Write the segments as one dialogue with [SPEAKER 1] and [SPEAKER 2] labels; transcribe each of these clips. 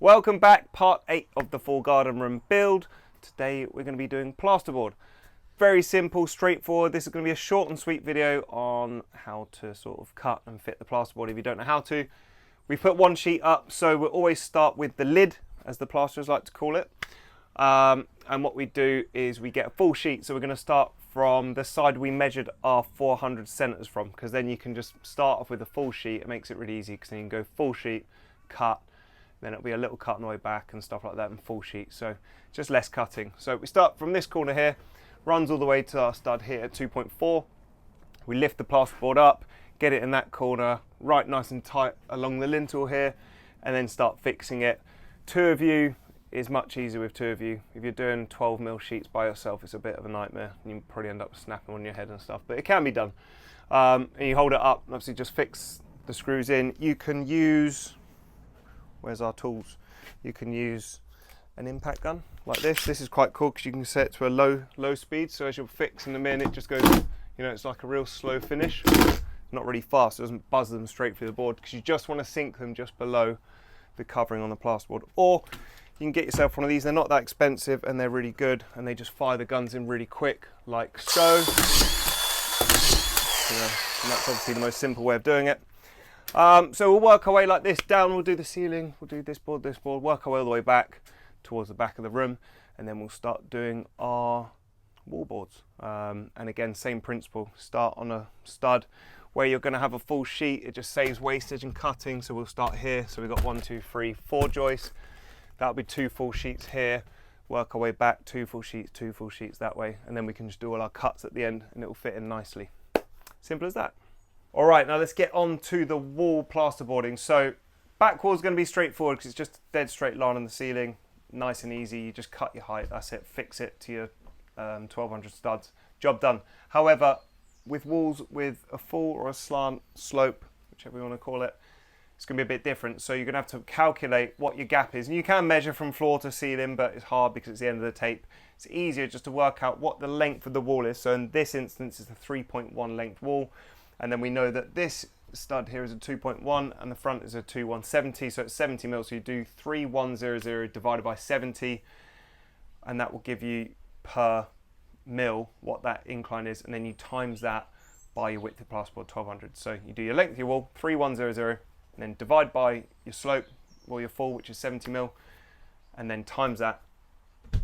[SPEAKER 1] Welcome back, part 8 of the full garden room build. Today we're going to be doing plasterboard. Very simple, straightforward. This is going to be a short and sweet video on how to sort of cut and fit the plasterboard if you don't know how to. We put one sheet up, so we'll always start with the lid, as the plasterers like to call it. And what we do is we get a full sheet, so we're going to start from the side we measured our 400 centers from, because then you can just start off with a full sheet. It makes it really easy, because then you can go full sheet, cut, then it'll be a little cut on the way back and stuff like that, and full sheet, so just less cutting. So we start from this corner here, runs all the way to our stud here at 2.4. We lift the plasterboard up, get it in that corner, right nice and tight along the lintel here, and then start fixing it. Two of you is much easier with two of you. If you're doing 12mm sheets by yourself, it's a bit of a nightmare. You probably end up snapping on your head and stuff, but it can be done. And you hold it up, obviously just fix the screws in. You can use, where's our tools? You can use an impact gun like this. This is quite cool because you can set it to a low speed, so as you're fixing them in, it just goes, you know, it's like a real slow finish. Not really fast, it doesn't buzz them straight through the board, because you just want to sink them just below the covering on the plasterboard. Or you can get yourself one of these. They're not that expensive and they're really good, and they just fire the guns in really quick, like so. And that's obviously the most simple way of doing it. So we'll work our way like this down. We'll do the ceiling, we'll do this board, work our way all the way back towards the back of the room, and then we'll start doing our wall boards. And again, same principle. Start on a stud where you're going to have a full sheet. It just saves wastage and cutting. So we'll start here. So we've got 1, 2, 3, 4 joists. That'll be 2 full sheets here. Work our way back, 2 full sheets, 2 full sheets that way, and then we can just do all our cuts at the end, and it will fit in nicely. Simple as that. All right, now let's get on to the wall plasterboarding. So back wall is going to be straightforward because it's just a dead straight line on the ceiling, nice and easy. You just cut your height, that's it, fix it to your 1200 studs, job done. However, with walls with a full or a slant slope, whichever you want to call it, it's going to be a bit different. So you're going to have to calculate what your gap is, and you can measure from floor to ceiling, but it's hard because it's the end of the tape. It's easier just to work out what the length of the wall is. So in this instance, it's a 3.1 length wall. And then we know that this stud here is a 2.1 and the front is a 2.170, so it's 70mm. So you do 3.100 divided by 70, and that will give you per mil what that incline is, and then you times that by your width of plasterboard, 1200. So you do your length of your wall, 3.100, and then divide by your slope or your full, which is 70mm, and then times that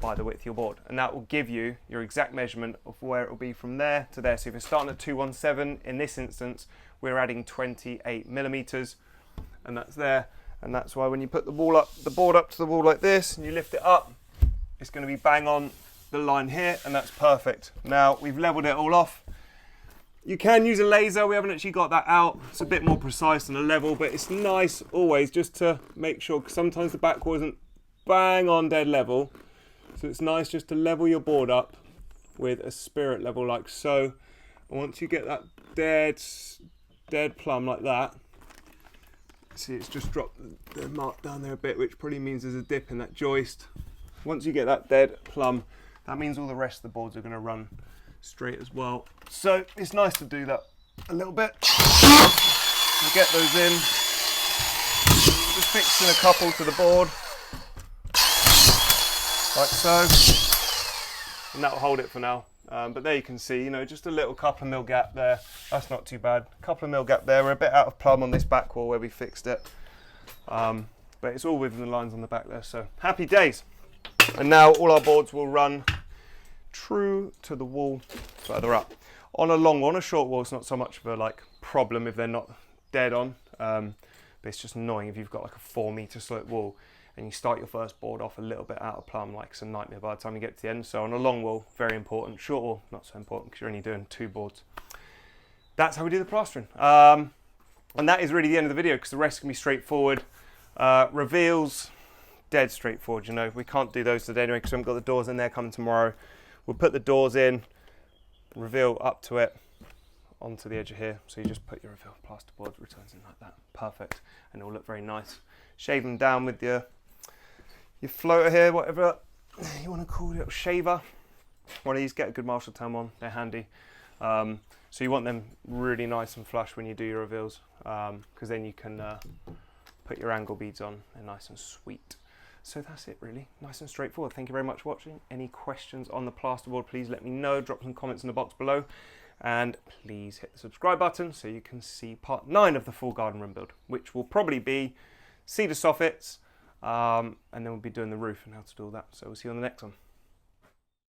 [SPEAKER 1] by the width of your board, and that will give you your exact measurement of where it will be from there to there. So if you're starting at 217, in this instance we're adding 28mm, and that's there. And that's why when you put the board up to the wall like this and you lift it up, it's going to be bang on the line here, and that's perfect. Now we've leveled it all off. You can use a laser, we haven't actually got that out. It's a bit more precise than a level, but it's nice always just to make sure, because sometimes the back wall isn't bang on dead level. So it's nice just to level your board up with a spirit level like so. And once you get that dead plumb like that, see, it's just dropped the mark down there a bit, which probably means there's a dip in that joist. Once you get that dead plumb, that means all the rest of the boards are going to run straight as well. So it's nice to do that a little bit. So get those in. Just fixing a couple to the board, like so, and that will hold it for now. But there you can see, you know, just a little couple of mil gap there. That's not too bad. Couple of mil gap there. We're a bit out of plumb on this back wall where we fixed it, but it's all within the lines on the back there. So happy days. And now all our boards will run true to the wall further up. On a long wall, on a short wall, it's not so much of a problem if they're not dead on, but it's just annoying if you've got like a 4-meter slope wall and you start your first board off a little bit out of plumb, like it's a nightmare by the time you get to the end. So on a long wall, very important. Short wall, not so important because you're only doing 2 boards. That's how we do the plastering. And that is really the end of the video, because the rest can be straightforward. Reveals, dead straightforward, you know. We can't do those today anyway because we haven't got the doors in there coming tomorrow. We'll put the doors in, reveal up to it, onto the edge of here. So you just put your reveal plasterboard returns in like that. Perfect. And it'll look very nice. Shave them down with your floater here, whatever you want to call it, or shaver. One of these, get a good Marshall on, they're handy. So you want them really nice and flush when you do your reveals, because then you can put your angle beads on, they're nice and sweet. So that's it really, nice and straightforward. Thank you very much for watching. Any questions on the plasterboard, please let me know. Drop some comments in the box below. And please hit the subscribe button so you can see part 9 of the full garden room build, which will probably be cedar soffits, and then we'll be doing the roof and how to do all that. So we'll see you on the next one.